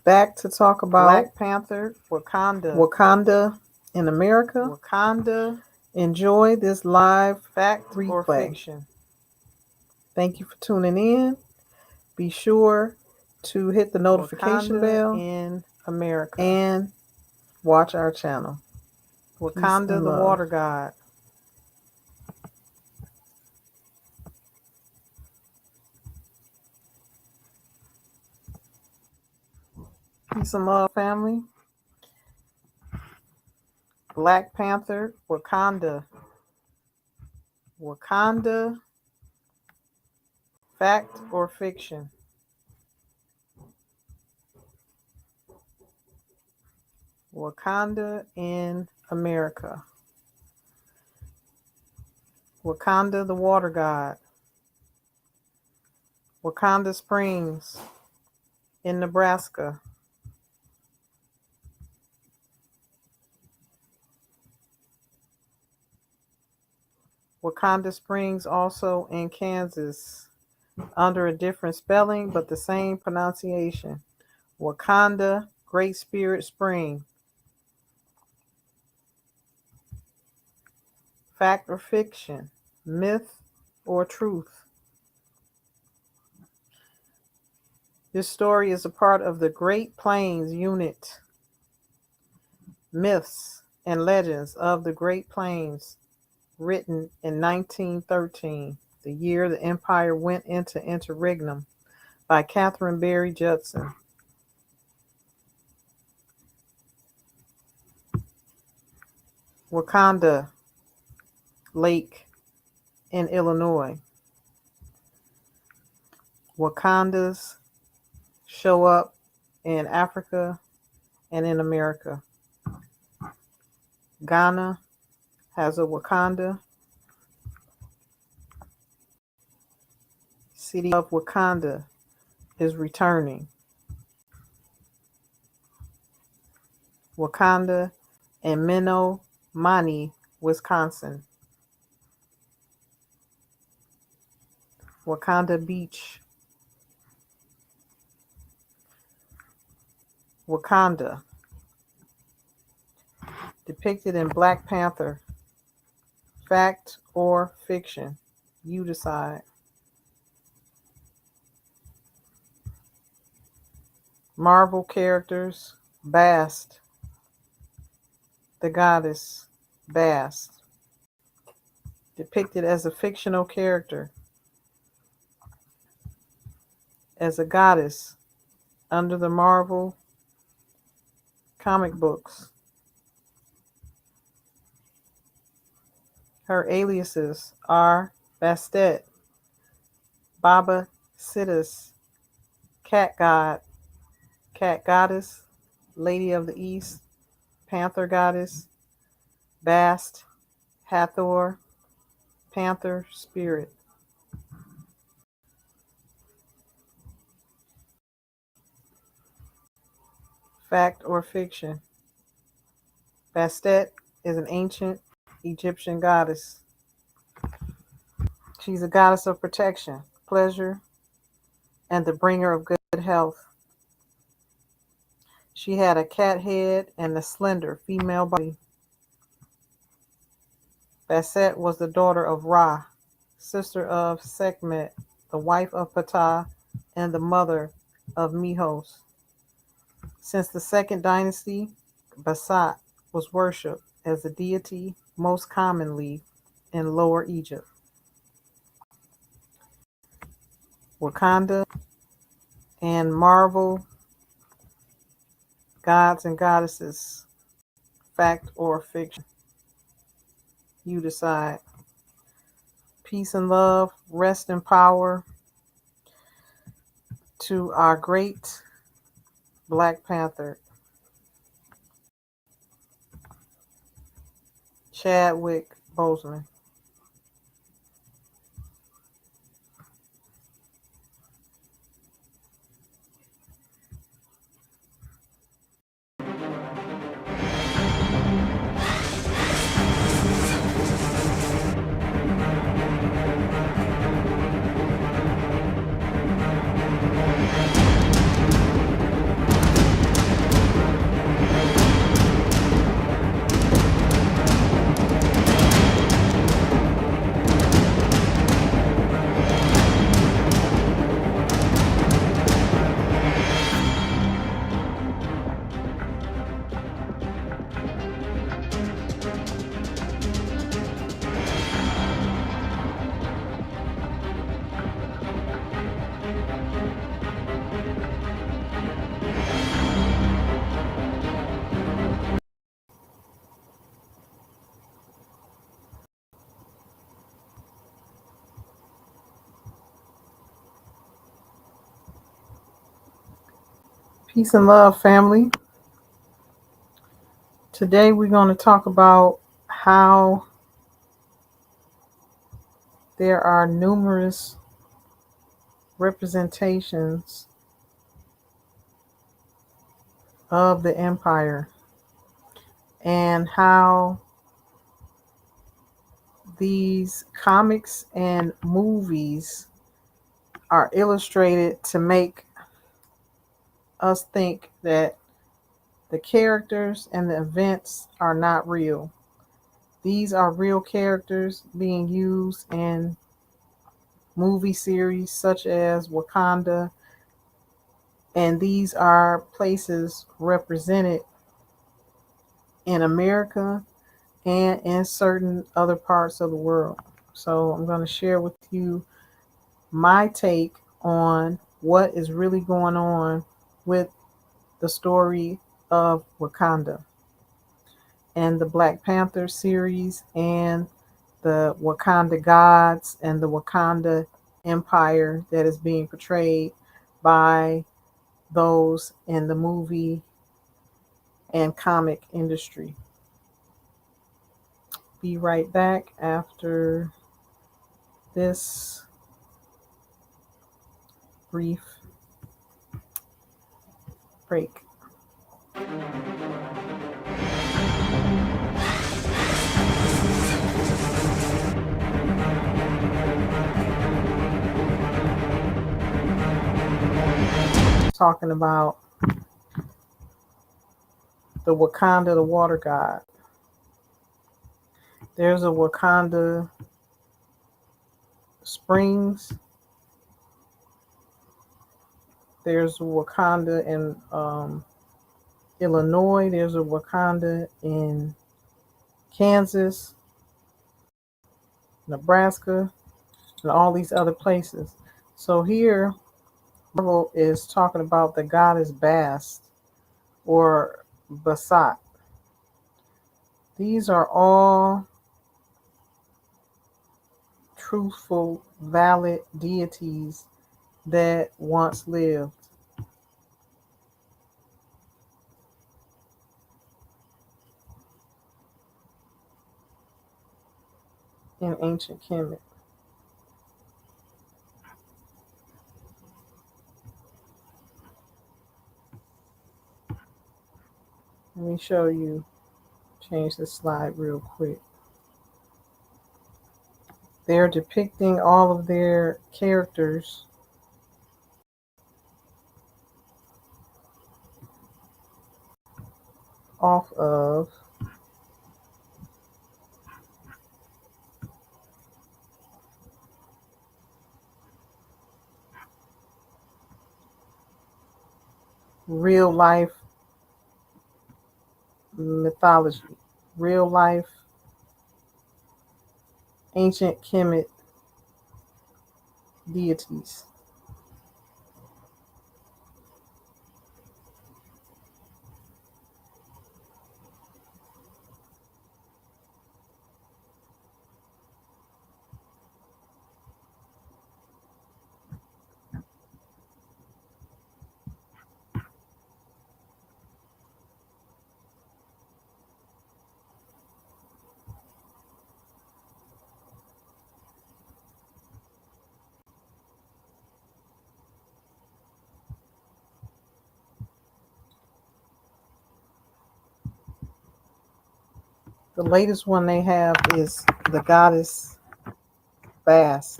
back to talk about Black Panther, Wakanda in America. Wakanda, Enjoy this live fact replay. or fiction. Thank you for tuning in. Be sure to hit the notification Wakanda bell in America. and watch our channel. Wakanda, the love. water god. Peace and love, family. Black Panther, Wakanda. Wakanda, fact or fiction. Wakanda in America. Wakanda, the water god. Wakanda Springs in Nebraska. Wakanda Springs also in Kansas, under a different spelling but the same pronunciation. Wakanda Great Spirit Spring. Fact or fiction, myth or truth. This story is a part of the Great Plains unit. Myths and Legends of the Great Plains, written in 1913, the year the empire went into interregnum, by Catherine Berry Judson. Wakanda Lake in Illinois. Wakandas show up in Africa and in America. Ghana has a Wakanda. City of Wakanda is returning. Wakanda in Menominee, Wisconsin. Wakanda Beach. Wakanda, depicted in Black Panther. Fact or fiction? You decide. Marvel characters. Bast, the goddess Bast, depicted as a fictional character, as a goddess under the Marvel comic books. Her aliases are Bastet, Baba Siddis, Cat God, Cat Goddess, Lady of the East, Panther Goddess, Bast, Hathor, Panther Spirit. Fact or fiction? Bastet is an ancient Egyptian goddess. She's a goddess of protection, pleasure, and the bringer of good health. She had a cat head and a slender female body. Bastet was the daughter of Ra, sister of Sekhmet, the wife of Ptah, and the mother of Mihos. Since the second dynasty, Bastet was worshipped as a deity most commonly in Lower Egypt. Wakanda and Marvel gods and goddesses. Fact or fiction? You decide. Peace and love, rest and power to our great Black Panther, Chadwick Boseman. Peace and love, family. Today we're going to talk about how there are numerous representations of the empire and how these comics and movies are illustrated to make us think that the characters and the events are not real. These are real characters being used in movie series such as Wakanda, and these are places represented in America and in certain other parts of the world. So I'm going to share with you my take on what is really going on with the story of Wakanda and the Black Panther series and the Wakanda gods and the Wakanda empire that is being portrayed by those in the movie and comic industry. Be right back after this brief break. Talking about the Wakanda, the water god. There's a Wakanda Springs. There's a Wakanda in Illinois. There's a Wakanda in Kansas, Nebraska, and all these other places. So here, Marvel is talking about the goddess Bast or Basat. These are all truthful, valid deities that once lived in ancient Kemet. Let me show you, change the slide real quick. They're depicting all of their characters off of real life mythology, real life ancient Kemet deities. The latest one they have is the goddess Bast.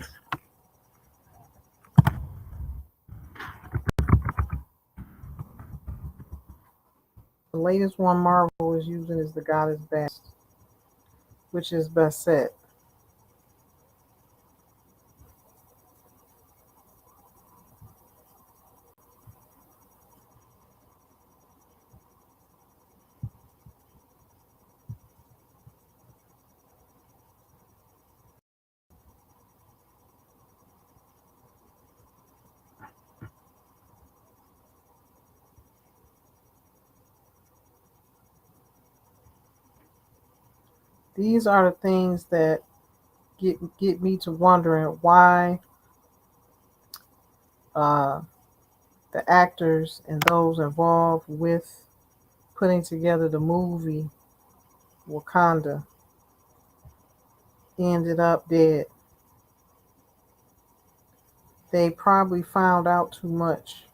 The latest one Marvel is using is the goddess Bast, which is Basset. These are the things that get me to wondering why uh, the actors and those involved with putting together the movie Wakanda ended up dead. They probably found out too much.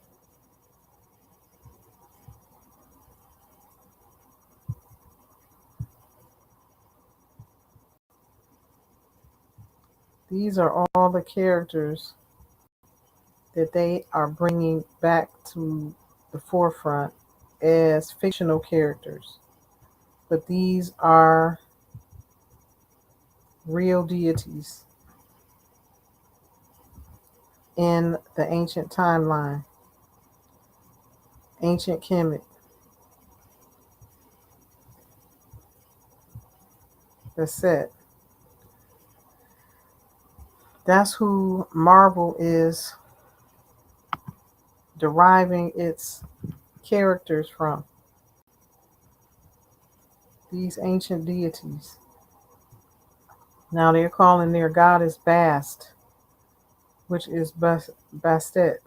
These are all the characters that they are bringing back to the forefront as fictional characters. But these are real deities in the ancient timeline, ancient Kemet. That's it. That's who Marvel is deriving its characters from. These ancient deities. Now they're calling their goddess Bast, which is Bastet.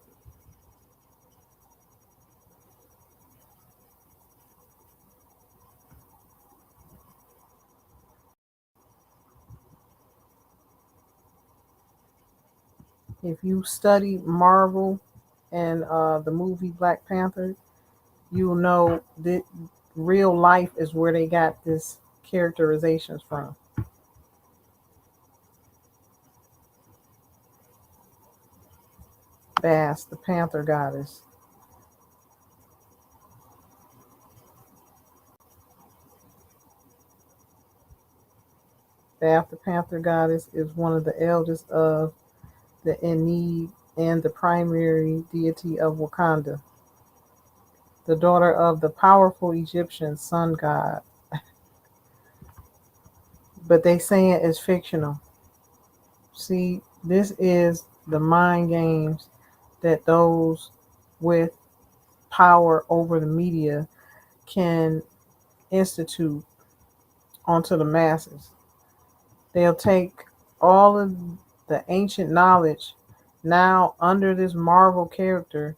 If you study Marvel and the movie Black Panther, you'll know that real life is where they got this characterizations from. Bast, the Panther goddess. Bast, the Panther goddess, is one of the eldest of the Ennead and the primary deity of Wakanda, the daughter of the powerful Egyptian sun god. But they saying it's fictional. See, this is the mind games that those with power over the media can institute onto the masses. They'll take all of the ancient knowledge now under this Marvel character,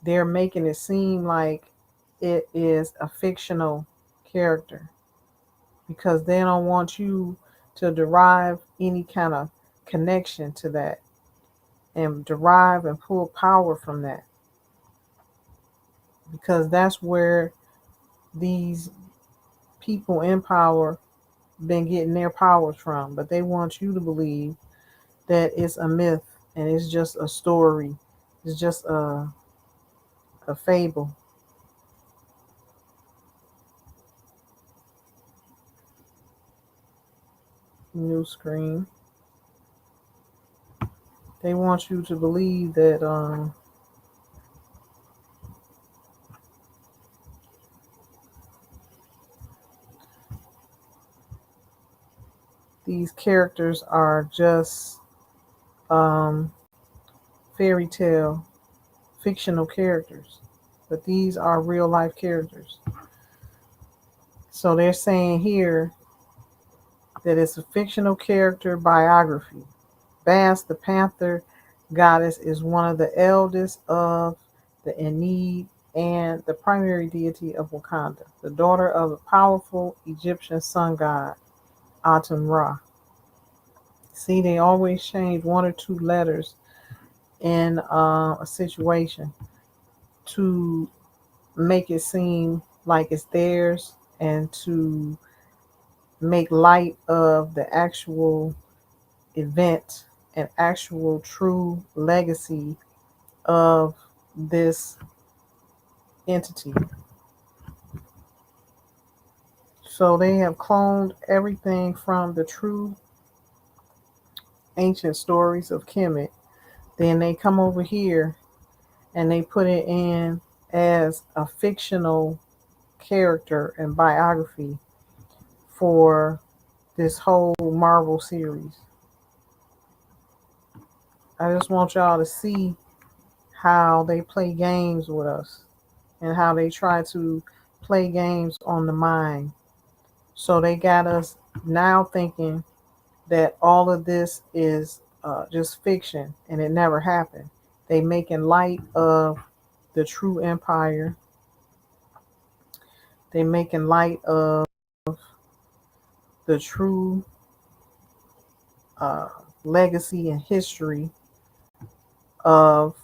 they're making it seem like it is a fictional character because they don't want you to derive any kind of connection to that and derive and pull power from that because that's where these people in power been getting their powers from, but they want you to believe that it's a myth and it's just a story, it's just a fable. New screen. They want you to believe that these characters are just um, fairy tale, fictional characters, but these are real life characters. So they're saying here that it's a fictional character biography. Bast, the Panther goddess, is one of the eldest of the Ennead and the primary deity of Wakanda, the daughter of a powerful Egyptian sun god, Atum Ra. See, they always change one or two letters in a situation to make it seem like it's theirs and to make light of the actual event and actual true legacy of this entity. So they have cloned everything from the true ancient stories of Kemet. Then they come over here and they put it in as a fictional character and biography for this whole Marvel series. I just want y'all to see how they play games with us and how they try to play games on the mind. So they got us now thinking that all of this is just fiction and it never happened. They making light of the true empire. They making light of the true uh, legacy and history of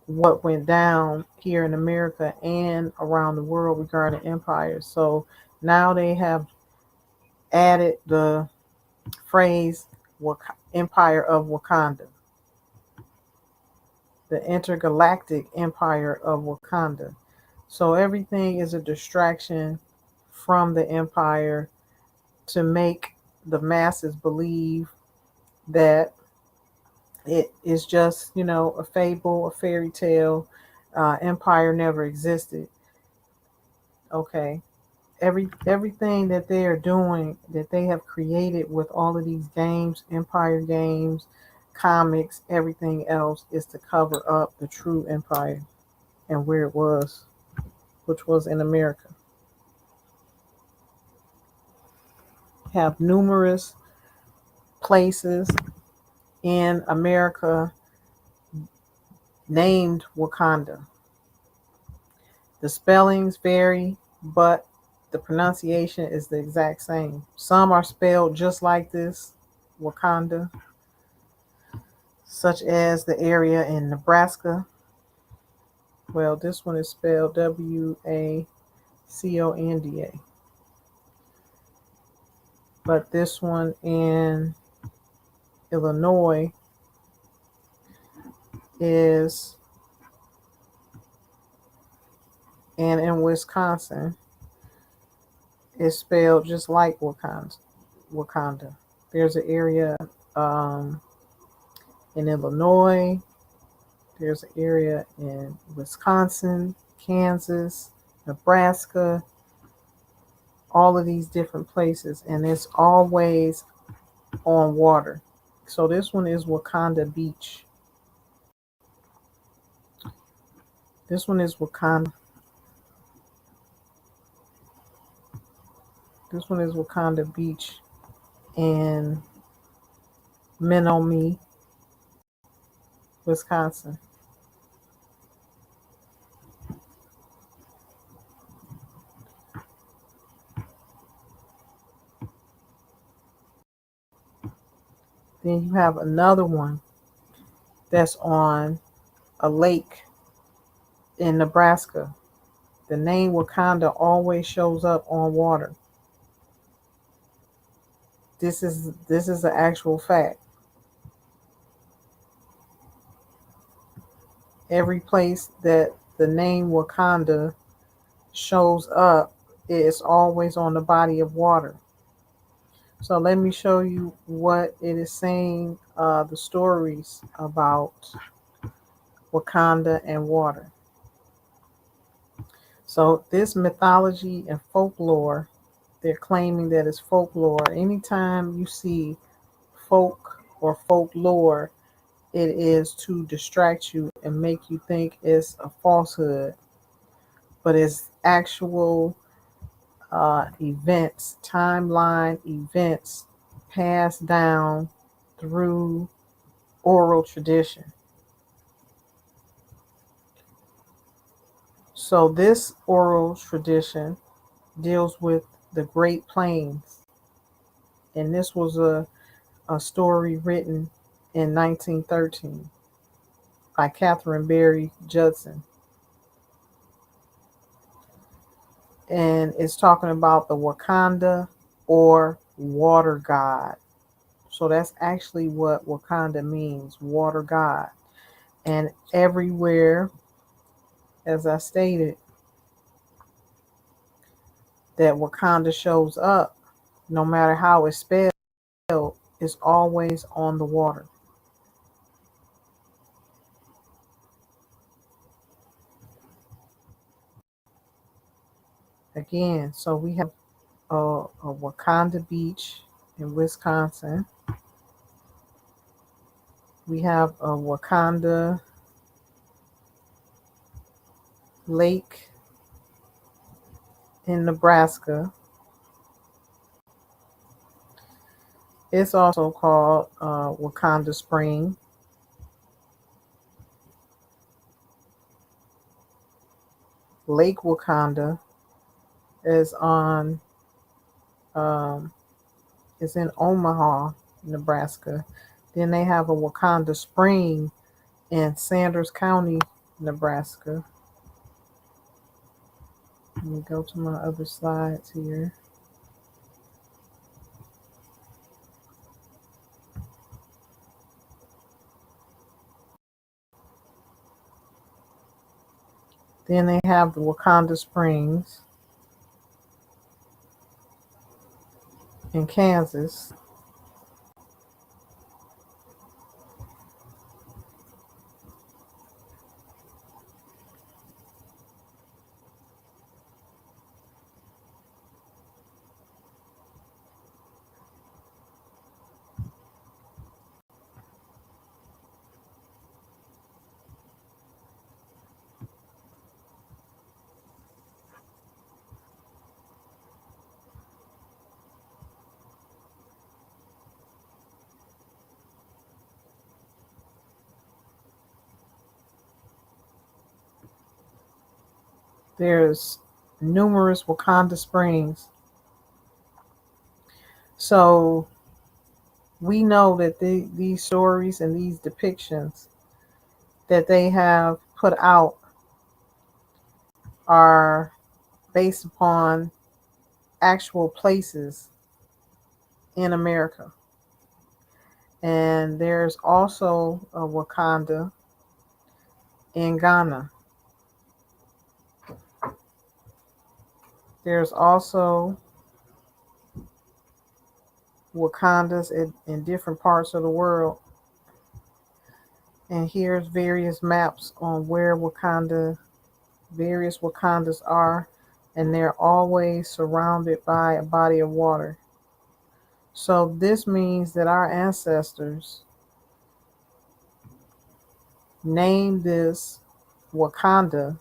what went down here in America and around the world regarding empires. So now they have added the phrase Empire of Wakanda, the intergalactic empire of Wakanda. So everything is a distraction from the empire to make the masses believe that it is just, a fable, a fairy tale. Empire never existed. Okay. Everything that they are doing, that they have created with all of these games, empire games, comics, everything else, is to cover up the true empire and where it was, which was in America. Have numerous places in America named Wakanda. The spellings vary, but the pronunciation is the exact same. Some are spelled just like this, Wakanda, such as the area in Nebraska. Well, this one is spelled Waconda. But this one in Illinois is, and in Wisconsin is spelled just like Wakanda. There's an area um, in Illinois. There's an area in Wisconsin, Kansas, Nebraska, all of these different places, and it's always on water. So this one is Wakanda Beach. This one is Wakanda. This one is Wakanda Beach in Menominee, Wisconsin. Then you have another one that's on a lake in Nebraska. The name Wakanda always shows up on water. This is an actual fact. Every place that the name Wakanda shows up, it's always on the body of water. So let me show you what it is saying, the stories about Wakanda and water. So this mythology and folklore, they're claiming that it's folklore. Anytime you see folk or folklore, it is to distract you and make you think it's a falsehood, but it's actual events, timeline events passed down through oral tradition. So this oral tradition deals with the Great Plains, and this was a story written in 1913 by Catherine Berry Judson. And it's talking about the Wakanda or water god. So that's actually what Wakanda means, water god. And everywhere, as I stated, that Wakanda shows up, no matter how it's spelled, is always on the water. Again, so we have a Wakanda beach in Wisconsin. We have a Wakanda lake in Nebraska. It's also called Wakanda Spring. Lake Wakanda is on um, is in Omaha, Nebraska. Then they have a Wakanda Spring in Sanders County, Nebraska. Let me go to my other slides here. Then they have the Wakanda Springs in Kansas. There's numerous Wakanda Springs. So we know that these stories and these depictions that they have put out are based upon actual places in America. And there's also a Wakanda in Ghana. There's also Wakandas in different parts of the world. And here's various maps on where various Wakandas are, and they're always surrounded by a body of water. So this means that our ancestors named this Wakanda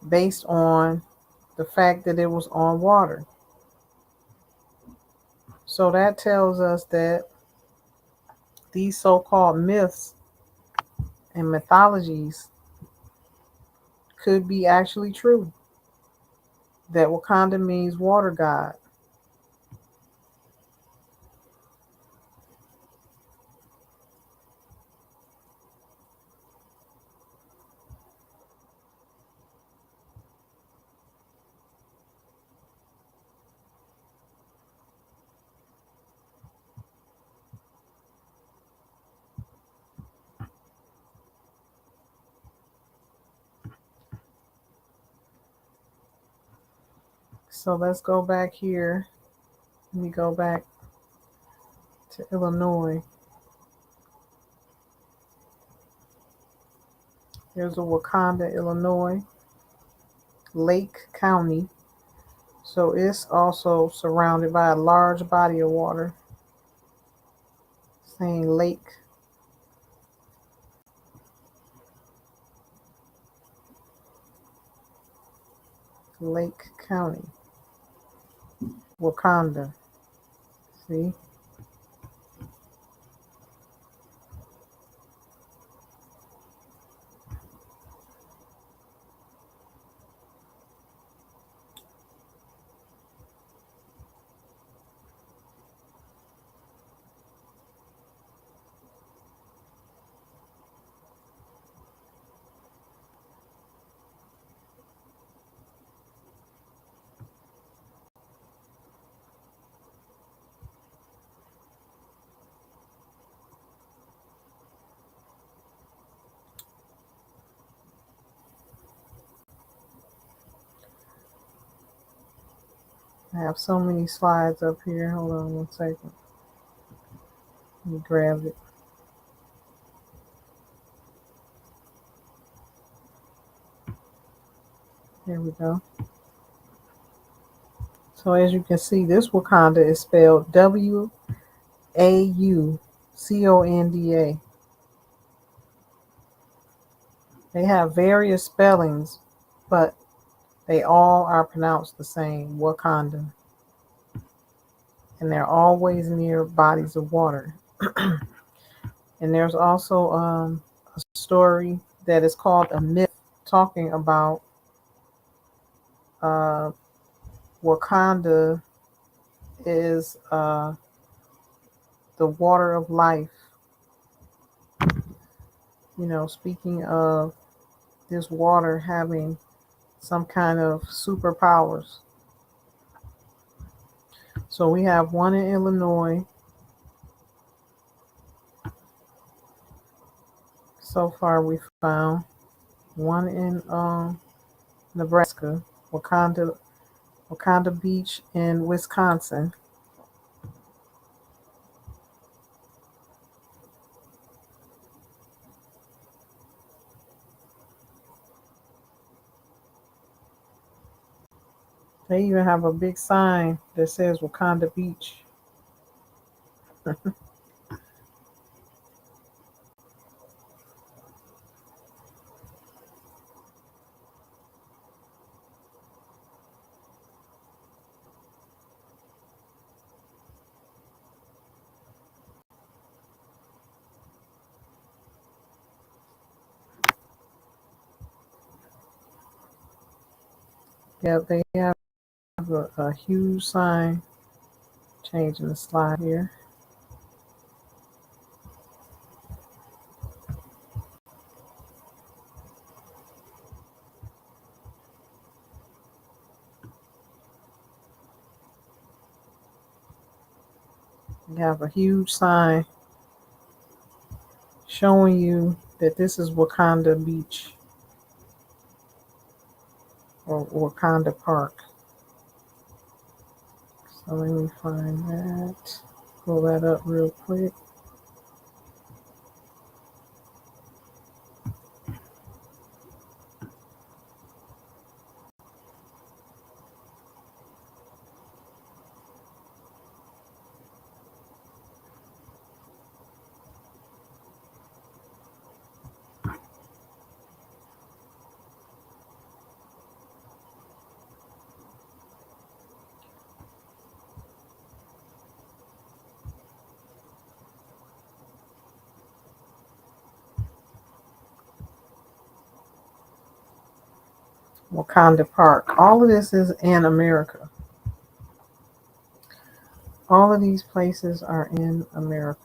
based on the fact that it was on water. So that tells us that these so-called myths and mythologies could be actually true. That Wakanda means water god. So let's go back here. Let me go back to Illinois. There's a Wakanda, Illinois, Lake County. So it's also surrounded by a large body of water. Saying Lake County, Wakanda. See? I have so many slides up here. Hold on one second. Let me grab it. There we go. So as you can see, this Wakanda is spelled Wauconda. They have various spellings, but they all are pronounced the same, Wakanda. And they're always near bodies of water. And there's also a story that is called a myth talking about uh, Wakanda is the water of life. Speaking of this water having some kind of superpowers. So we have one in Illinois. So far, we found one in Nebraska, Wakanda Beach in Wisconsin. They even have a big sign that says Wakanda Beach. Yeah, they have a huge sign. Changing the slide here. They have a huge sign showing you that this is Wakanda Beach or Wakanda Park. So let me find that. Pull that up real quick. Wakanda Park. All of this is in America. All of these places are in America.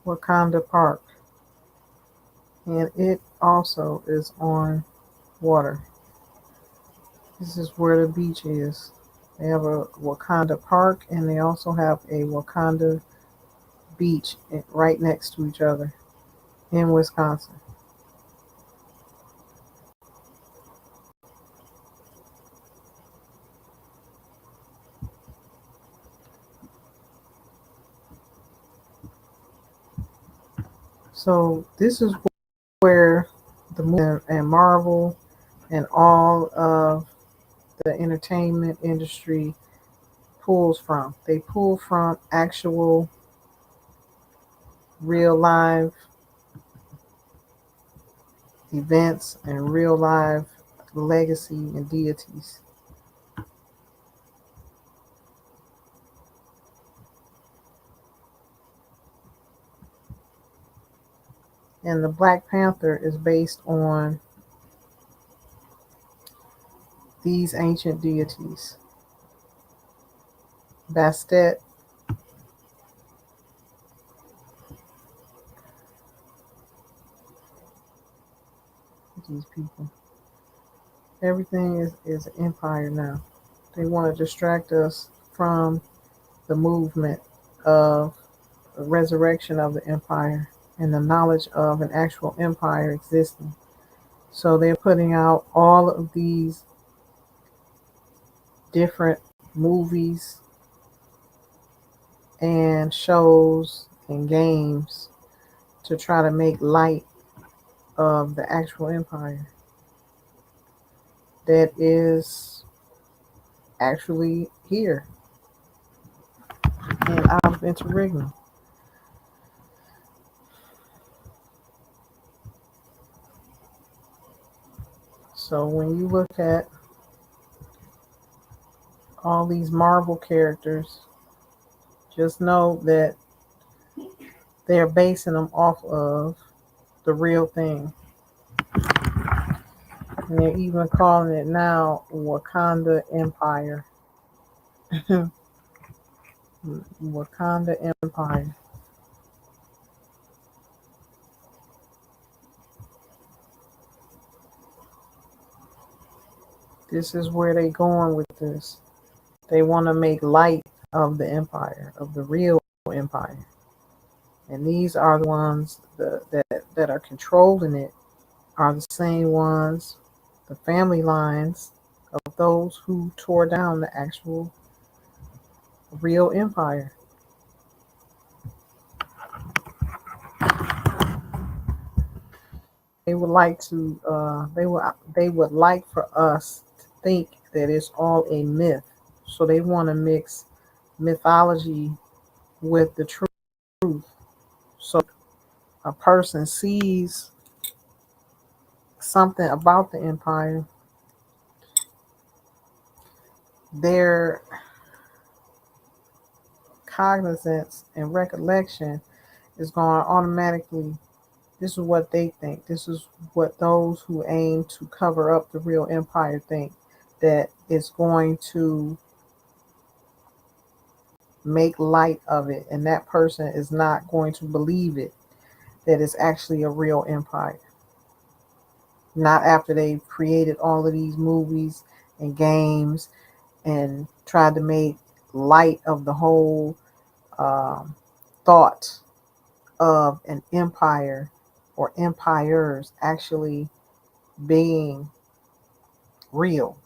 Wakanda Park. And it also is on water. This is where the beach is. They have a Wakanda Park and they also have a Wakanda Beach right next to each other in Wisconsin. So this is where the movie and Marvel and all of the entertainment industry pulls from. They pull from actual real live events and real live legacy and deities. And the Black Panther is based on these ancient deities. Bastet, these people. Everything is an empire now. They want to distract us from the movement of the resurrection of the empire and the knowledge of an actual empire existing. So they're putting out all of these different movies and shows and games to try to make light of the actual empire that is actually here and out of interregnum. So when you look at all these Marvel characters Just know that they're basing them off of the real thing. And they're even calling it now Wakanda Empire. Wakanda Empire. This is where they going with this. They want to make light of the empire, of the real empire. And these are the ones that are controlling it, are the same ones, the family lines of those who tore down the actual real empire. They would like to. They would like for us to think that it's all a myth. So they want to mix mythology with the truth. So a person sees something about the empire, their cognizance and recollection is going to automatically. This is what they think. This is what those who aim to cover up the real empire think, that it's going to make light of it, and that person is not going to believe it, that it's actually a real empire. Not after they've created all of these movies and games and tried to make light of the whole um, thought of an empire or empires actually being real.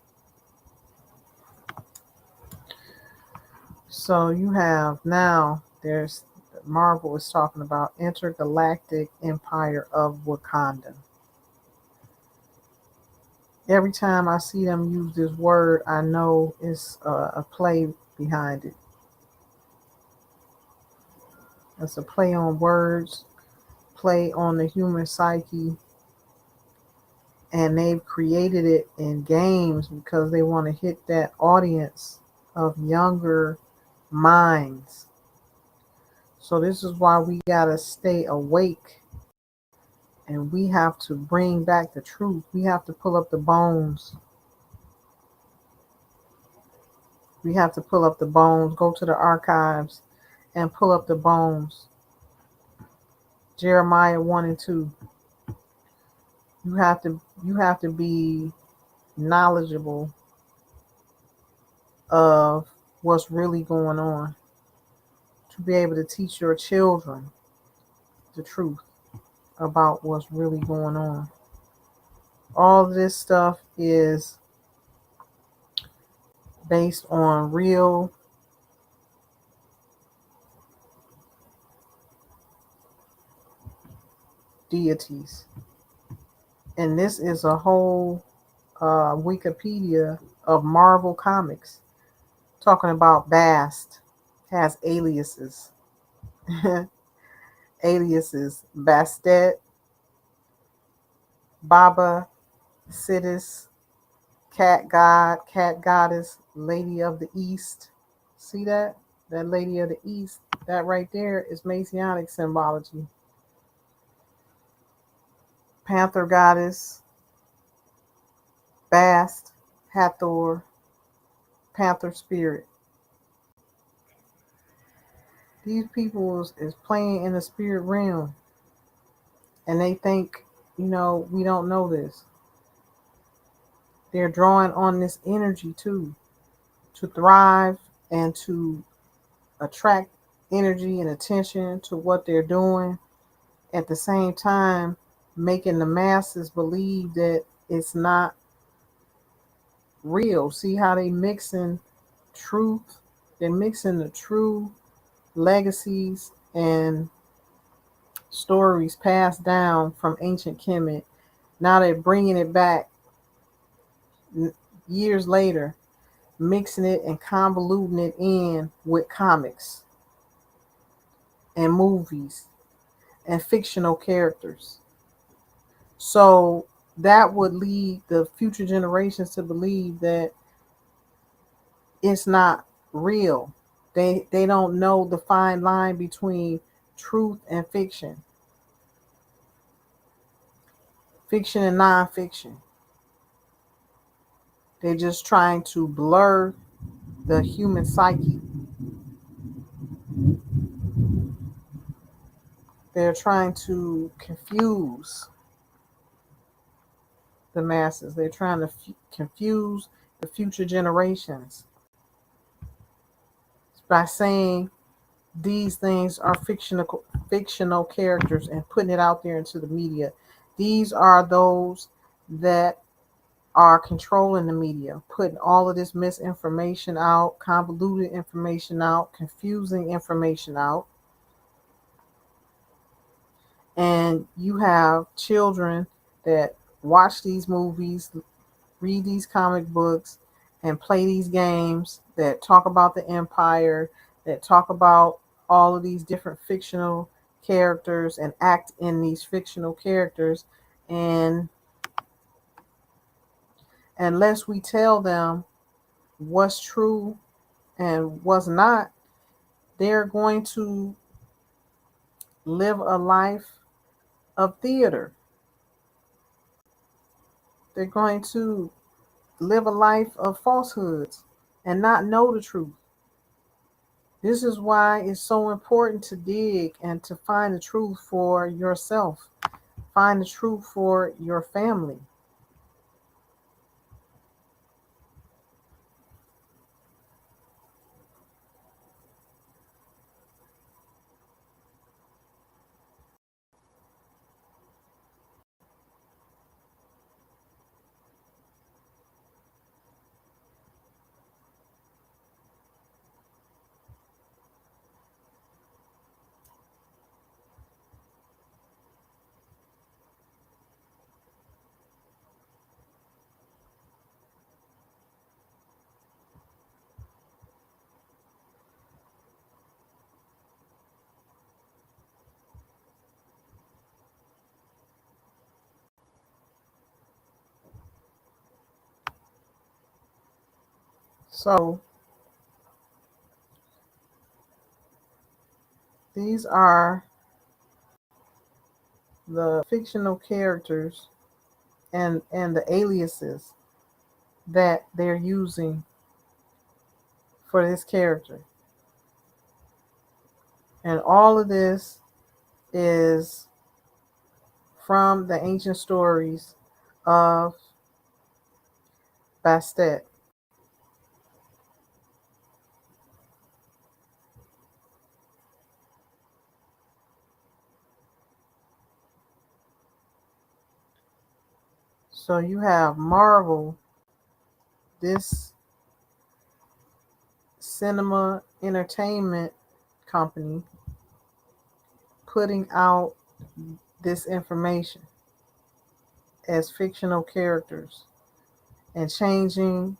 So you have now, there's Marvel is talking about intergalactic empire of Wakanda. Every time I see them use this word, I know it's a play behind it. It's a play on words, play on the human psyche, and they've created it in games because they want to hit that audience of younger minds. So this is why we gotta stay awake, and we have to bring back the truth. We have to pull up the bones. We have to pull up the bones, go to the archives and pull up the bones. Jeremiah 1 and 2. You have to be knowledgeable of what's really going on to be able to teach your children the truth about what's really going on. All this stuff is based on real deities. And this is a whole Wikipedia of Marvel Comics talking about Bast has aliases. Aliases Bastet, Baba, Sidis, Cat God, Cat Goddess, Lady of the East. See that? That Lady of the East, that right there is Messianic symbology. Panther Goddess, Bast, Hathor, Panther Spirit. These people is playing in the spirit realm, and they think, we don't know this. They're drawing on this energy too to thrive and to attract energy and attention to what they're doing, at the same time making the masses believe that it's not real. See how they mixing truth? They're mixing the true legacies and stories passed down from ancient Kemet. Now they're bringing it back years later, mixing it and convoluting it in with comics and movies and fictional characters. So that would lead the future generations to believe that it's not real, They don't know the fine line between truth and fiction and nonfiction. They're just trying to blur the human psyche. They're trying to confuse the masses. They're trying to confuse the future generations by saying these things are fictional characters and putting it out there into the media. These are those that are controlling the media, putting all of this misinformation out, convoluted information out, confusing information out. And you have children that watch these movies, read these comic books, and play these games that talk about the empire, that talk about all of these different fictional characters and act in these fictional characters. And unless we tell them what's true and what's not, they're going to live a life of theater. They're going to live a life of falsehoods and not know the truth. This is why it's so important to dig and to find the truth for yourself, find the truth for your family. So these are the fictional characters and the aliases that they're using for this character. And all of this is from the ancient stories of Bastet. So you have Marvel, this cinema entertainment company, putting out this information as fictional characters and changing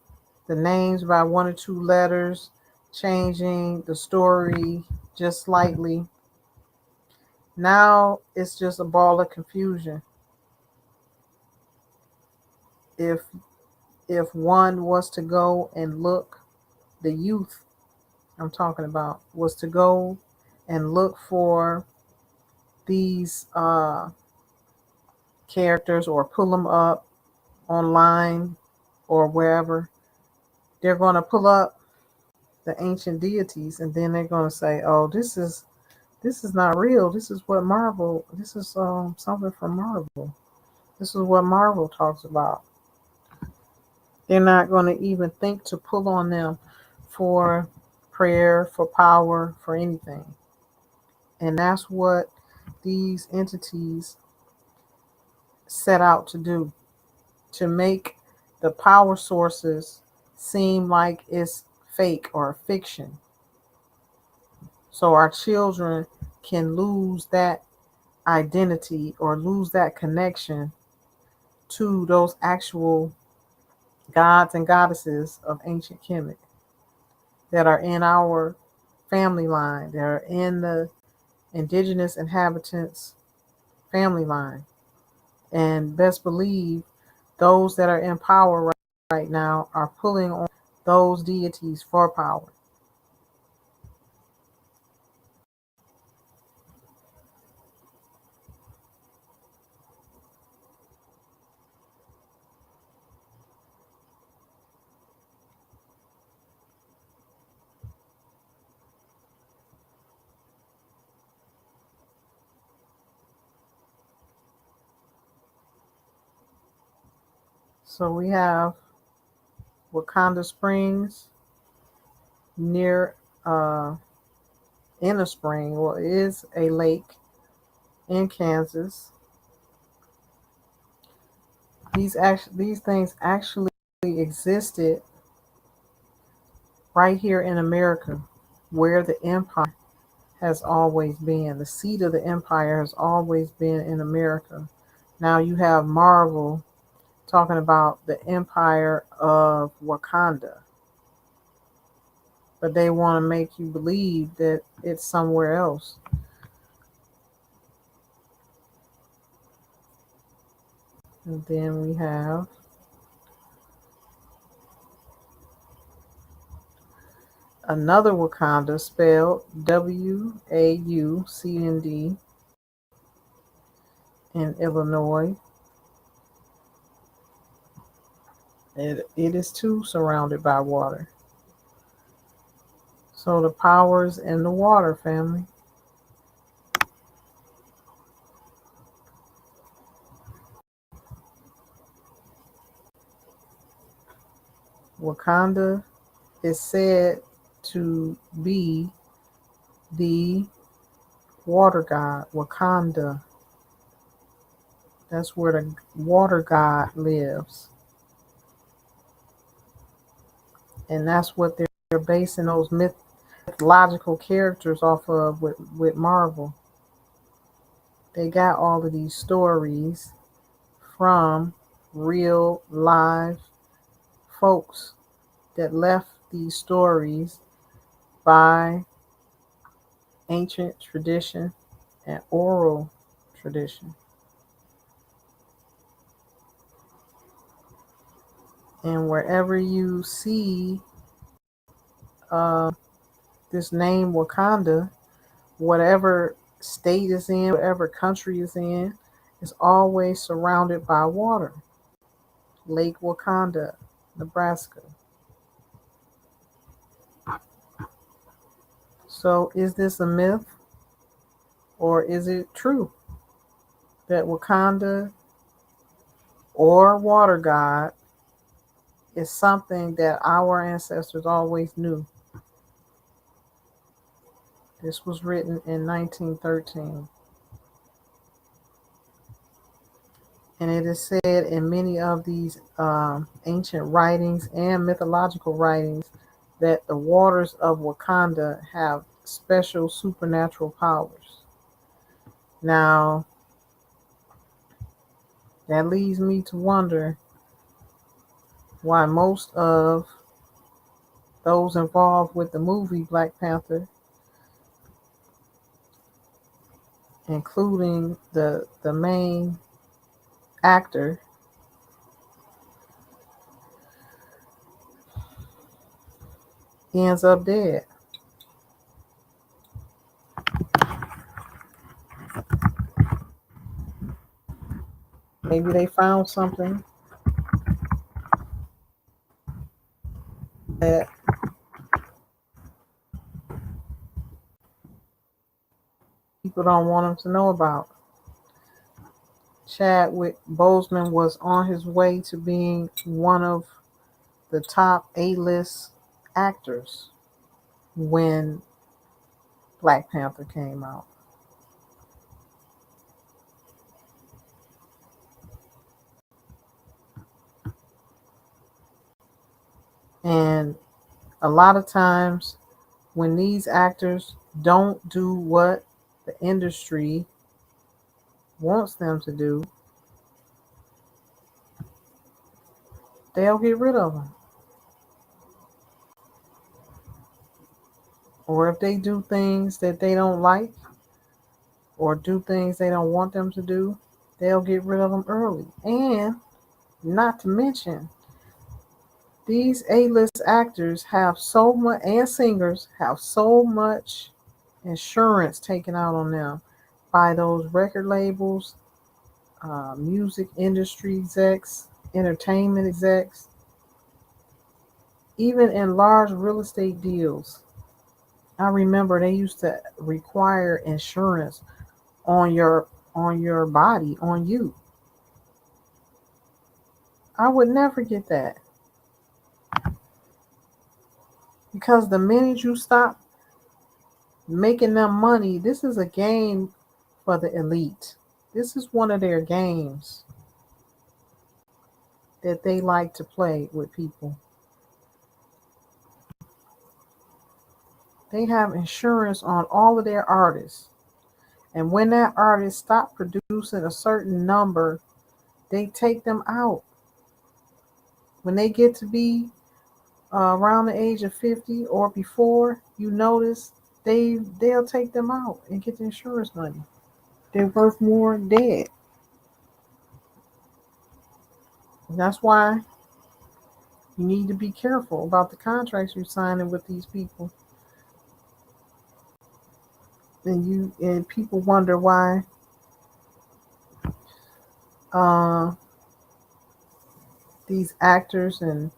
the names by one or two letters, changing the story just slightly. Now it's just a ball of confusion. If one was to go and look, the youth I'm talking about was to go and look for these characters or pull them up online or wherever, they're going to pull up the ancient deities and then they're going to say, "Oh, this is not real. This is what Marvel. This is something from Marvel. This is what Marvel talks about." They're not going to even think to pull on them for prayer, for power, for anything. And that's what these entities set out to do, to make the power sources seem like it's fake or fiction. So our children can lose that identity or lose that connection to those actual gods and goddesses of ancient Kemet that are in our family line, that are in the indigenous inhabitants' family line. And best believe those that are in power right now are pulling on those deities for power. So we have Wakanda Springs near in a spring. Well, it is a lake in Kansas. These things actually existed right here in America, where the empire has always been. The seat of the empire has always been in America. Now you have Marvel talking about the empire of Wakanda, but they want to make you believe that it's somewhere else. And then we have another Wakanda spelled Waucnd in Illinois. It is too surrounded by water. So the power's in the water, family. Wakanda is said to be the water god, Wakanda. That's where the water god lives. And that's what they're basing those mythological characters off of with Marvel. They got all of these stories from real live folks that left these stories by ancient tradition and oral tradition. And wherever you see uh, this name Wakanda, whatever state is in, whatever country is in, is always surrounded by water. Lake Wakanda, Nebraska. So is this a myth or is it true that Wakanda or water god is something that our ancestors always knew? This was written in 1913. And it is said in many of these ancient writings and mythological writings that the waters of Wakanda have special supernatural powers. Now, that leads me to wonder why most of those involved with the movie Black Panther, including the main actor, ends up dead. Maybe they found something that people don't want them to know about. Chadwick Boseman was on his way to being one of the top A-list actors when Black Panther came out. And a lot of times when these actors don't do what the industry wants them to do, they'll get rid of them. Or if they do things that they don't like or do things they don't want them to do, they'll get rid of them early. And not to mention, these A-list actors have so much, and singers have so much insurance taken out on them by those record labels, music industry execs, entertainment execs, even in large real estate deals. I remember they used to require insurance on your body, on you. I would never get that. Because the minute you stop making them money, this is a game for the elite. This is one of their games that they like to play with people. They have insurance on all of their artists. And when that artist stops producing a certain number, they take them out. When they get to be around the age of 50 or before, you notice they'll take them out and get the insurance money. They're worth more dead. And that's why you need to be careful about the contracts you're signing with these people. And people wonder why uh, these actors and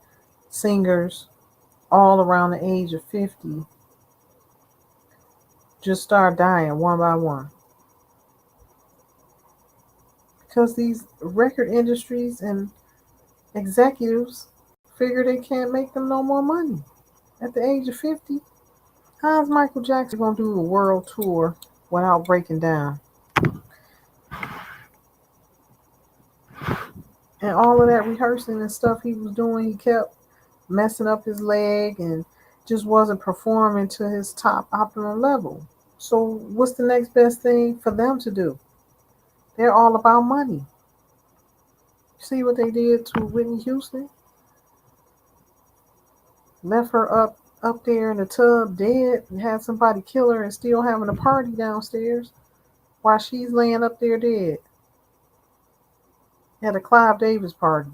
singers all around the age of 50 just start dying one by one. Because these record industries and executives figure they can't make them no more money at the age of 50. How's Michael Jackson going to do a world tour without breaking down? And all of that rehearsing and stuff he was doing, he kept messing up his leg and just wasn't performing to his top optimum level. So what's the next best thing for them to do? They're all about money. See what they did to Whitney Houston? Left her up there in the tub dead and had somebody kill her and still having a party downstairs while she's laying up there dead. At a Clive Davis party.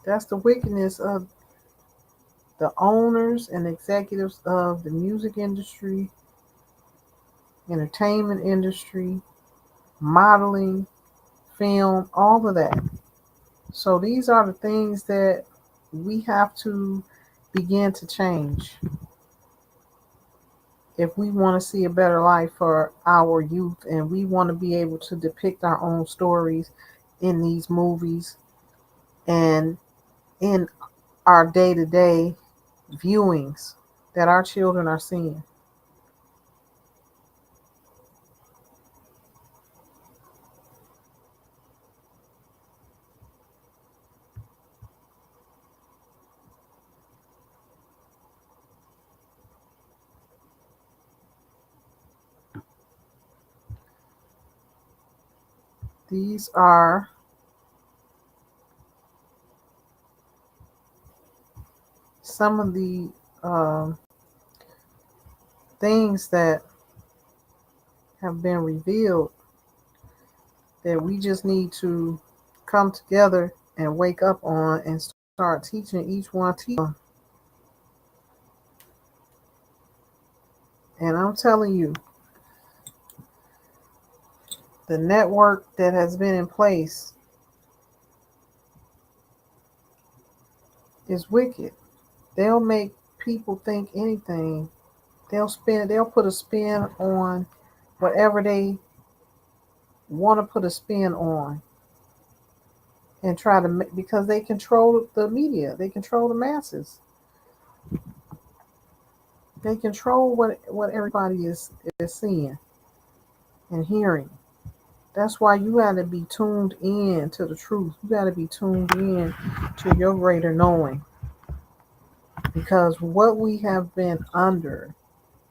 That's the wickedness of the owners and executives of the music industry, entertainment industry, modeling, film, all of that. So these are the things that we have to begin to change if we want to see a better life for our youth, and we want to be able to depict our own stories in these movies and in our day-to-day viewings that our children are seeing. These are some of the things that have been revealed that we just need to come together and wake up on and start teaching each one. And I'm telling you, the network that has been in place is wicked. They'll make people think anything. They'll put a spin on whatever they want to put a spin on and try to because they control the media, they control the masses, they control what everybody is seeing and hearing. That's why you got to be tuned in to the truth. You got to be tuned in to your greater knowing, because what we have been under,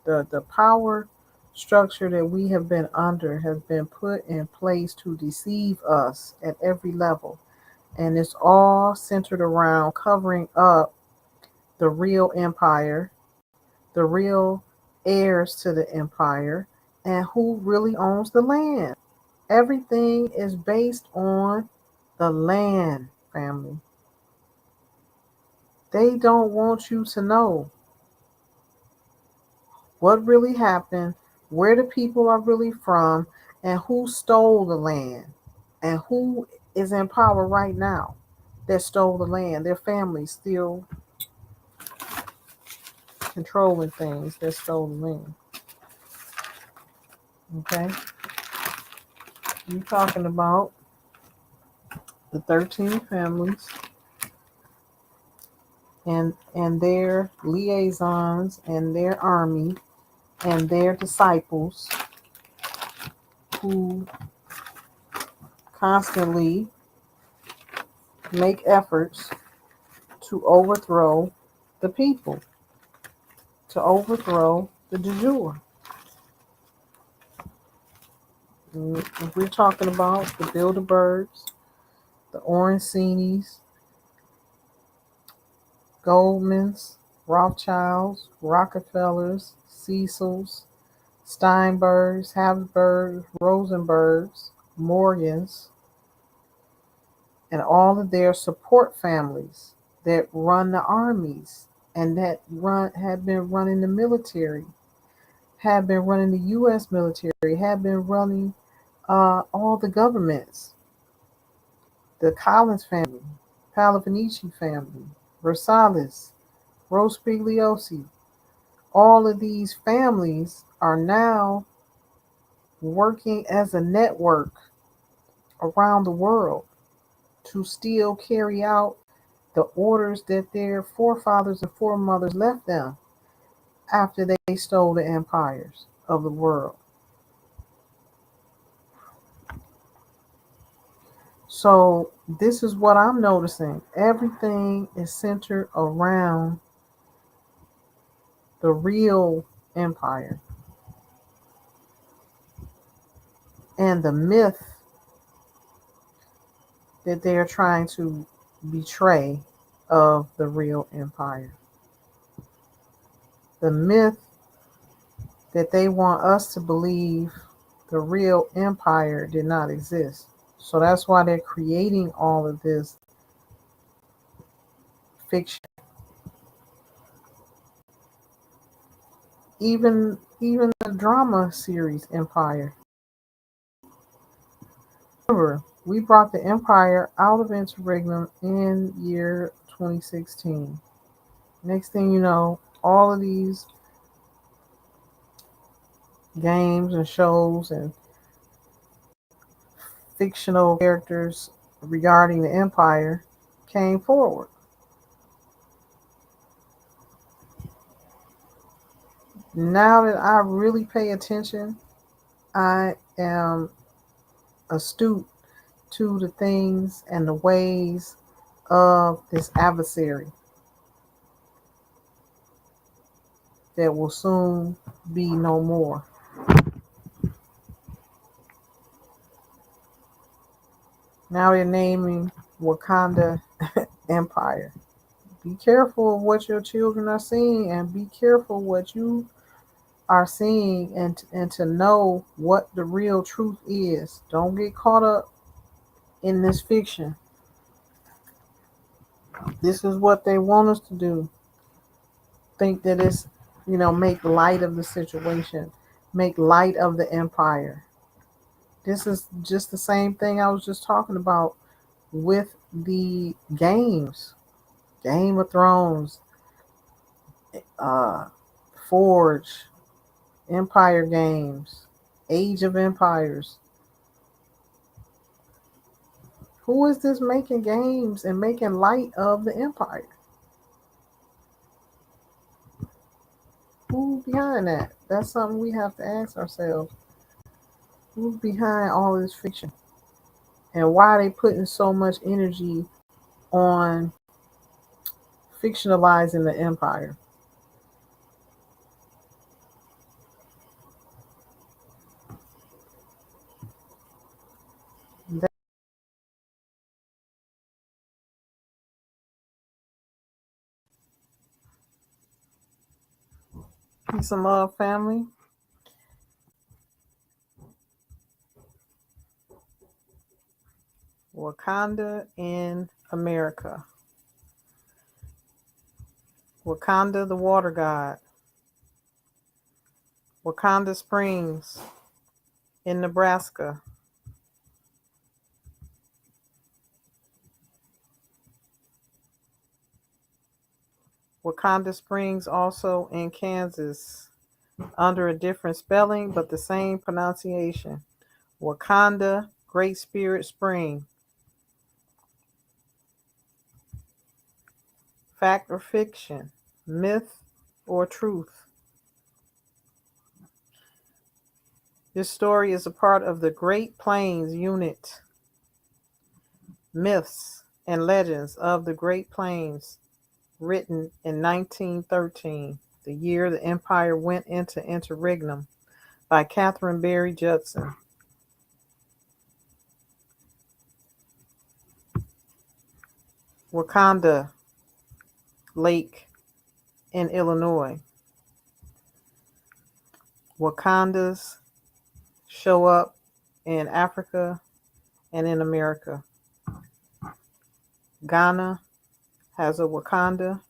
the power structure that we have been under has been put in place to deceive us at every level. And it's all centered around covering up the real empire, the real heirs to the empire, and who really owns the land. Everything is based on the land, family. They don't want you to know what really happened, where the people are really from, and who stole the land, and who is in power right now that stole the land. Their families still controlling things that stole the land. Okay? You talking about the 13 families and their liaisons and their army and their disciples who constantly make efforts to overthrow the people, to overthrow the de jure. If we're talking about the Bilderbergs, the Oransinis, Goldmans, Rothschilds, Rockefellers, Cecils, Steinbergs, Habsburgs, Rosenbergs, Morgans, and all of their support families that run the armies and that have been running the military, have been running the U.S. military, have been running all the governments, the Collins family, Palafinici family, Versailles, Rospigliosi. All of these families are now working as a network around the world to still carry out the orders that their forefathers and foremothers left them after they stole the empires of the world. So, this is what I'm noticing. Everything is centered around the real empire and the myth that they're trying to betray of the real empire. The myth that they want us to believe the real empire did not exist. So that's why they're creating all of this fiction. Even the drama series Empire. Remember, we brought the empire out of interregnum in year 2016. Next thing you know, all of these games and shows and fictional characters regarding the empire came forward. Now that I really pay attention, I am astute to the things and the ways of this adversary that will soon be no more. Now they're naming Wakanda Empire. Be careful of what your children are seeing and be careful what you are seeing and to know what the real truth is. Don't get caught up in this fiction. This is what they want us to do. Think that it's, make light of the situation, make light of the empire. This is just the same thing I was just talking about with the games. Game of Thrones, uh, Forge, Empire Games, Age of Empires. Who is this making games and making light of the empire? Who's behind that? That's something we have to ask ourselves. Who's behind all this fiction? And why are they putting so much energy on fictionalizing the empire? Peace and love, family. Wakanda in America. Wakanda, the water god. Wakanda Springs in Nebraska. Wakanda Springs also in Kansas under a different spelling but the same pronunciation. Wakanda Great Spirit Spring. Fact or fiction? Myth or truth? This story is a part of the Great Plains unit. Myths and Legends of the Great Plains, written in 1913, the year the empire went into interregnum, by Catherine Berry Judson. Wakanda Lake in Illinois. Wakandas show up in Africa and in America. Ghana has a Wakanda.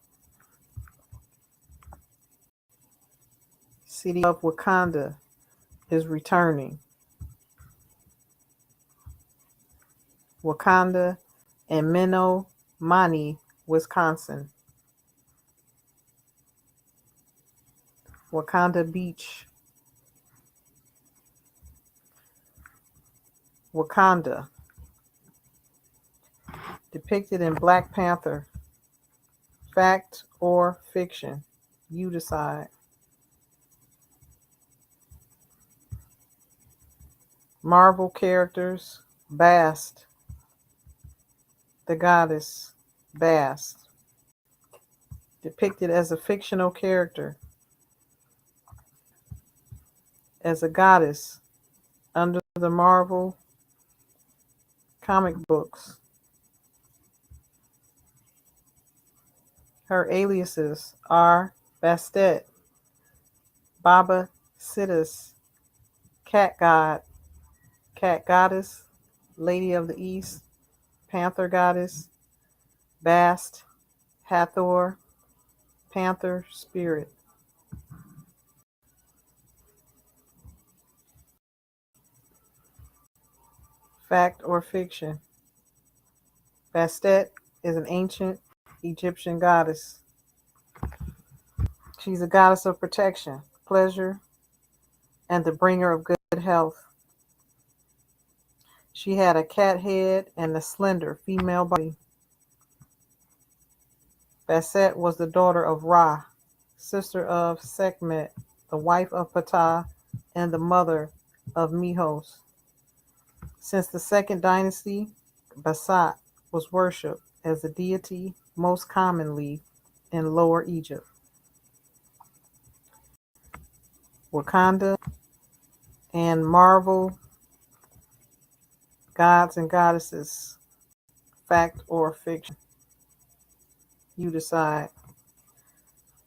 City of Wakanda is returning. Wakanda and Menominee, Wisconsin. Wakanda Beach. Wakanda, depicted in Black Panther. Fact or fiction? You decide. Marvel characters. Bast, the goddess Bast, depicted as a fictional character, as a goddess under the Marvel comic books. Her aliases are Bastet, Baba Siddis, Cat God, Cat Goddess, Lady of the East, Panther Goddess, Bast, Hathor, Panther Spirit. Fact or fiction? Bastet is an ancient Egyptian goddess. She's a goddess of protection, pleasure, and the bringer of good health. She had a cat head and a slender female body. Bastet was the daughter of Ra, sister of Sekhmet, the wife of Ptah, and the mother of Mihos. Since the second dynasty, Bastet was worshipped as a deity most commonly in Lower Egypt. Wakanda and Marvel gods and goddesses. Fact or fiction? You decide.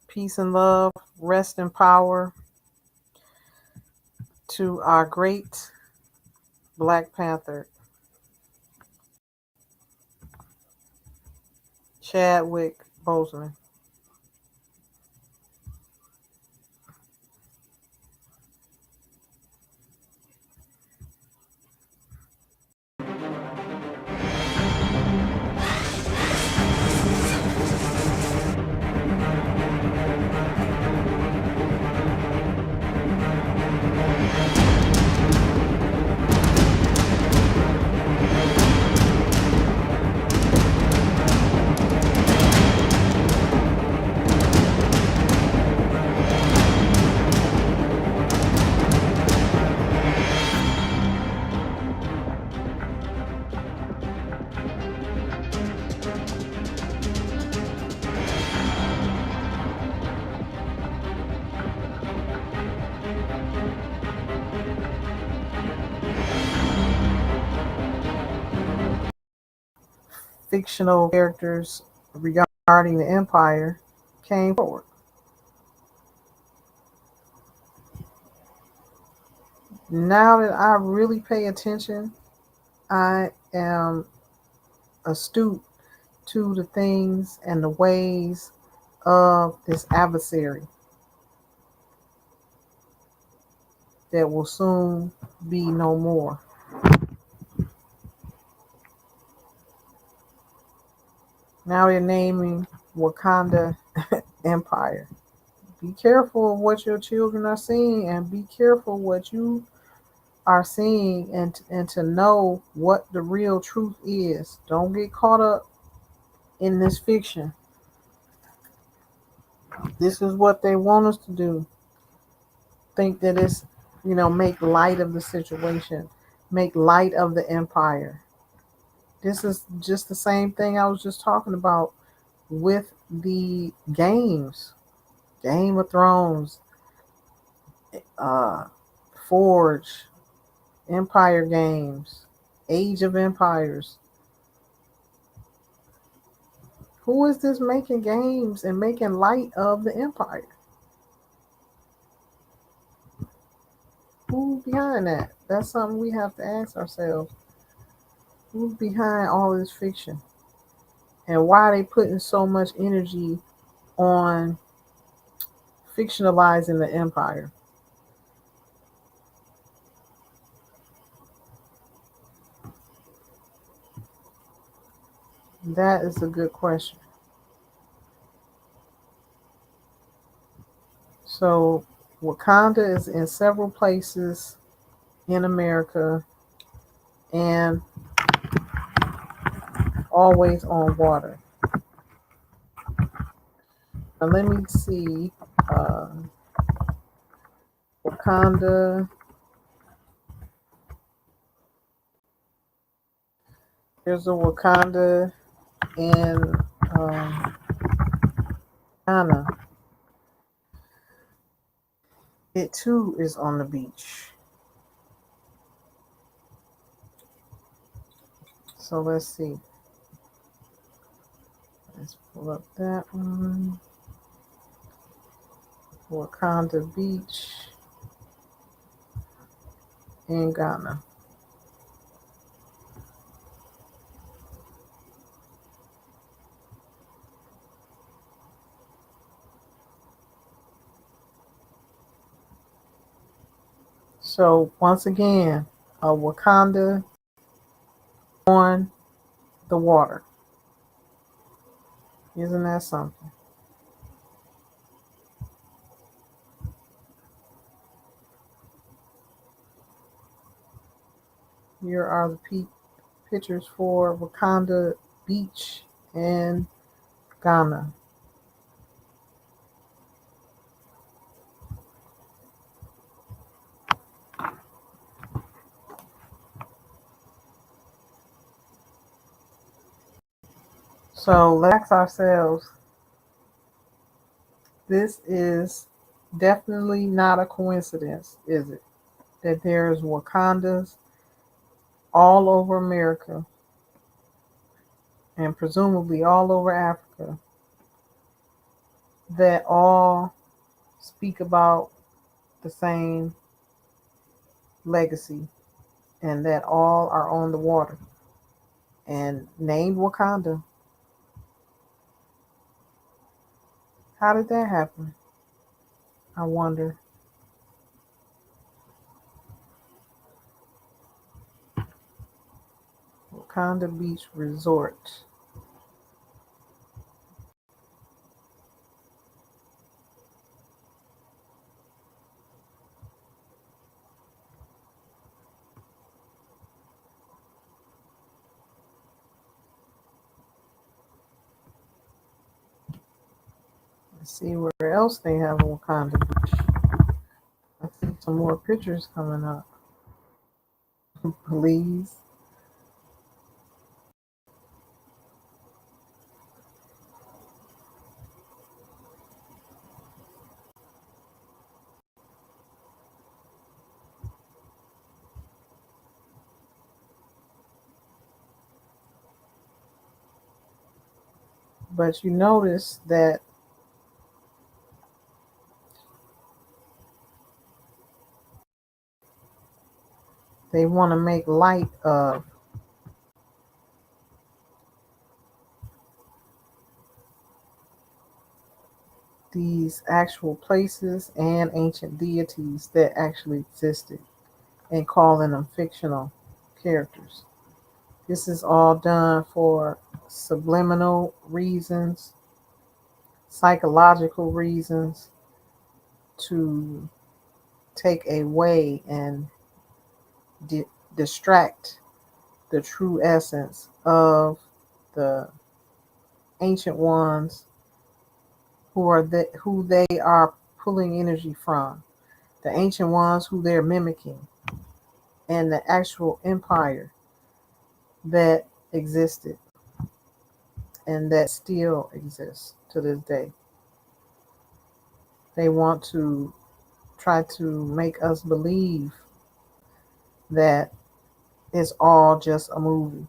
Peace and love, rest and power to our great Black Panther, Chadwick Boseman. Fictional characters regarding the empire came forward. Now that I really pay attention, I am astute to the things and the ways of this adversary that will soon be no more. Now they're naming Wakanda Empire. Be careful of what your children are seeing, and be careful what you are seeing, and to know what the real truth is. Don't get caught up in this fiction. This is what they want us to do. Think that it's, make light of the situation, make light of the empire. This is just the same thing I was just talking about with the games. Game of Thrones, uh, Forge, Empire Games, Age of Empires. Who is this making games and making light of the empire? Who's behind that? That's something we have to ask ourselves. Who's behind all this fiction? And why are they putting so much energy on fictionalizing the empire? That is a good question. So, Wakanda is in several places in America and always on water. Now, let me see. Uh, Wakanda. There's a Wakanda in um, Ghana. It too is on the beach. So let's see. Let's pull up that one. Wakanda Beach in Ghana. So once again, a Wakanda on the water. Isn't that something? Here are the pictures for Wakanda Beach in Ghana. So let's ask ourselves, this is definitely not a coincidence, is it? That there's Wakandas all over America and presumably all over Africa that all speak about the same legacy and that all are on the water and named Wakanda. How did that happen? I wonder. Wakanda Beach Resort. Let's see where else they have a Wakanda Beach. I see some more pictures coming up. Please. But you notice that they want to make light of these actual places and ancient deities that actually existed and calling them fictional characters. This is all done for subliminal reasons, psychological reasons, to take away and distract the true essence of the ancient ones who they are pulling energy from, the ancient ones who they're mimicking, and the actual empire that existed and that still exists to this day. They want to try to make us believe that it's all just a movie.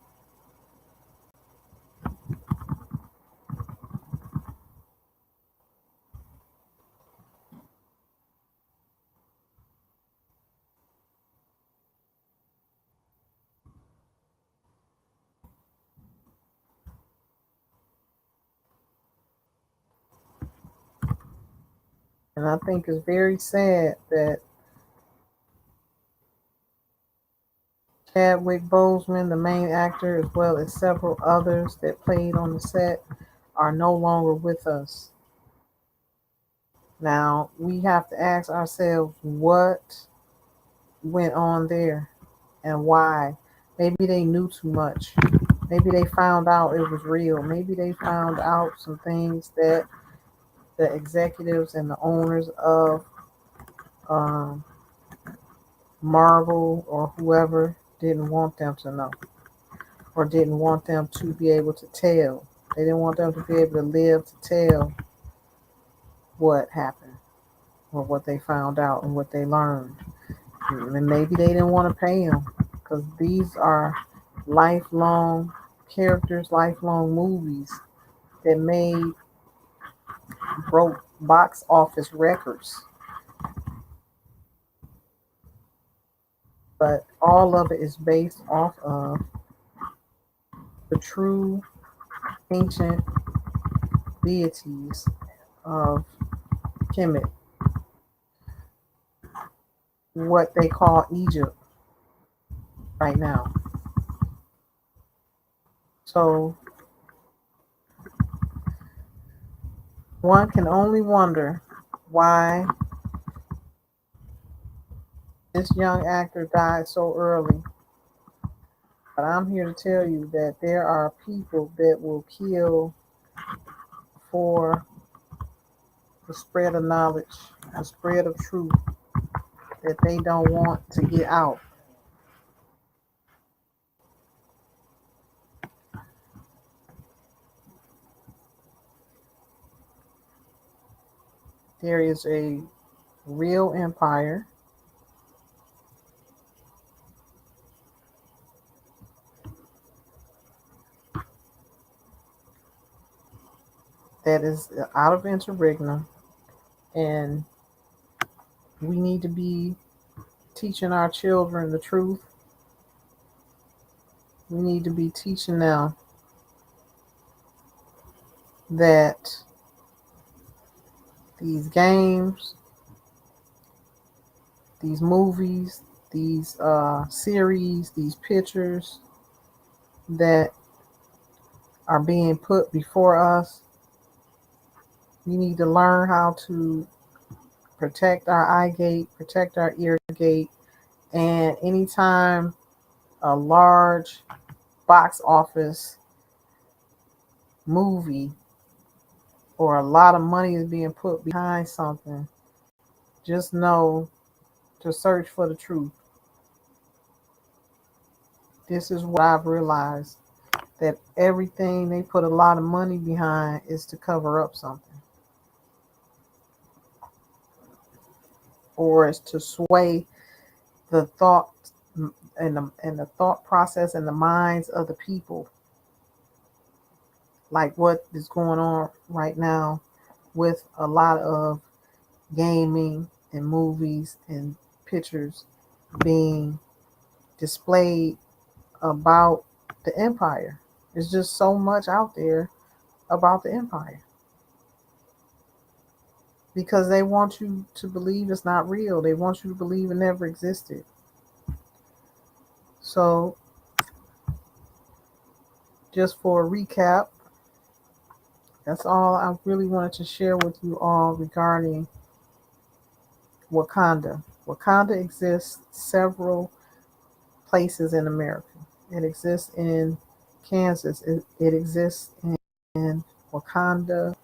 And I think it's very sad that Chadwick Boseman, the main actor, as well as several others that played on the set, are no longer with us. Now, we have to ask ourselves what went on there and why. Maybe they knew too much. Maybe they found out it was real. Maybe they found out some things that the executives and the owners of um, Marvel or whoever didn't want them to know or didn't want them to be able to tell. They didn't want them to be able to live to tell what happened or what they found out and what they learned. And maybe they didn't want to pay them because these are lifelong characters, lifelong movies that made broke box office records. But all of it is based off of the true ancient deities of Kemet, what they call Egypt right now. So one can only wonder why this young actor died so early. But I'm here to tell you that there are people that will kill for the spread of knowledge, the spread of truth that they don't want to get out. There is a real empire that is out of interregnum, and we need to be teaching our children the truth. We need to be teaching them that these games, these movies, these series, these pictures that are being put before us, we need to learn how to protect our eye gate, protect our ear gate, and anytime a large box office movie or a lot of money is being put behind something, just know to search for the truth. This is what I've realized, that everything they put a lot of money behind is to cover up something or is to sway the thought and the thought process and the minds of the people, like what is going on right now with a lot of gaming and movies and pictures being displayed about the empire. There's just so much out there about the empire because they want you to believe it's not real. They want you to believe it never existed. So, just for a recap, that's all I really wanted to share with you all regarding Wakanda. Wakanda exists several places in America. It exists in Kansas. It exists in Wakanda,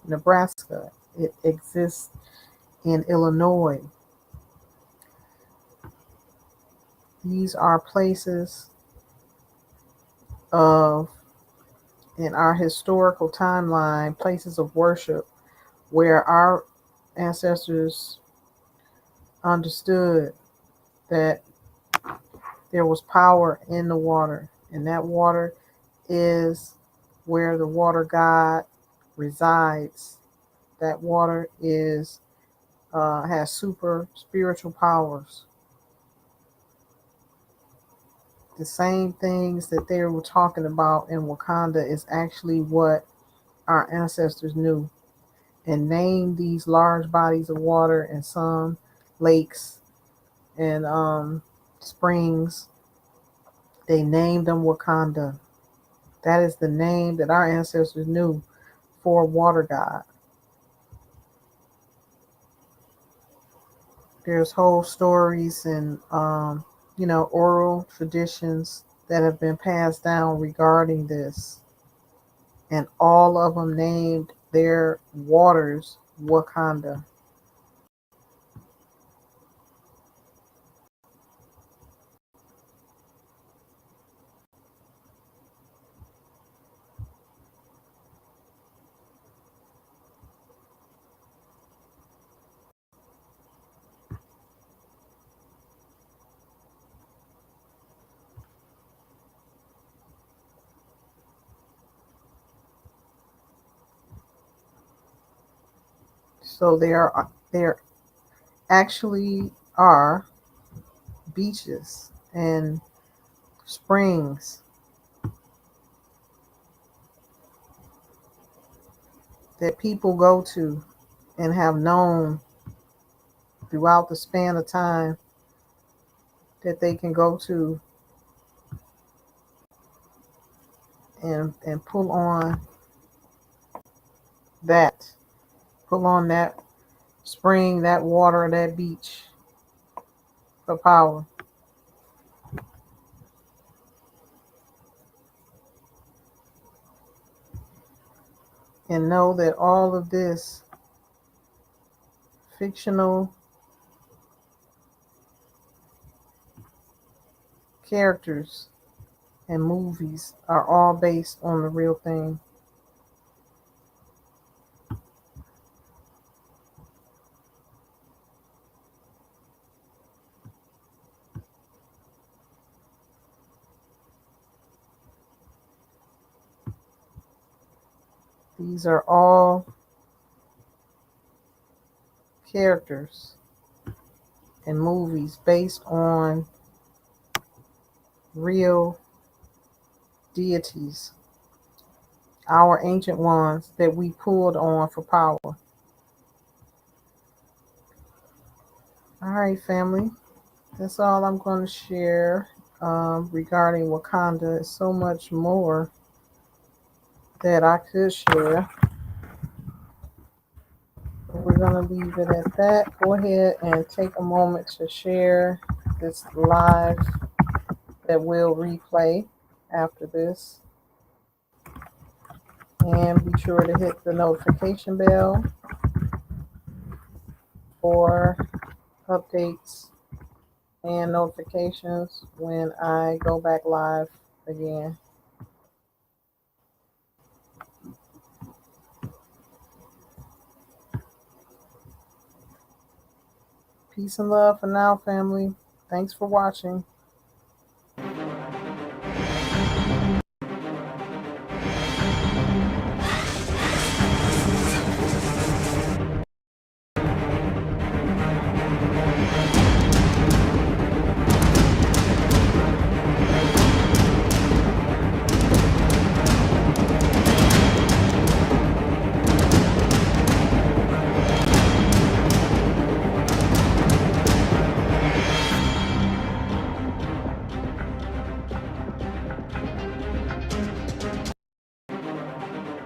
Nebraska. It exists in Illinois. These are places of, in our historical timeline, places of worship where our ancestors understood that there was power in the water, and that water is where the water god resides. That water is has super spiritual powers. The same things that they were talking about in Wakanda is actually what our ancestors knew and named these large bodies of water and some lakes and springs. They named them Wakanda. That is the name that our ancestors knew for water god. There's whole stories and oral traditions that have been passed down regarding this, and all of them named their waters Wakanda. So there actually are beaches and springs that people go to and have known throughout the span of time that they can go to and that pull on that spring, that water, that beach for power. And know that all of this fictional characters and movies are all based on the real thing. These are all characters and movies based on real deities, our ancient ones that we pulled on for power. All right, family. That's all I'm going to share regarding Wakanda. There's so much more that I could share. But we're going to leave it at that. Go ahead and take a moment to share this live that will replay after this. And be sure to hit the notification bell for updates and notifications when I go back live again. Peace and love for now, family. Thanks for watching.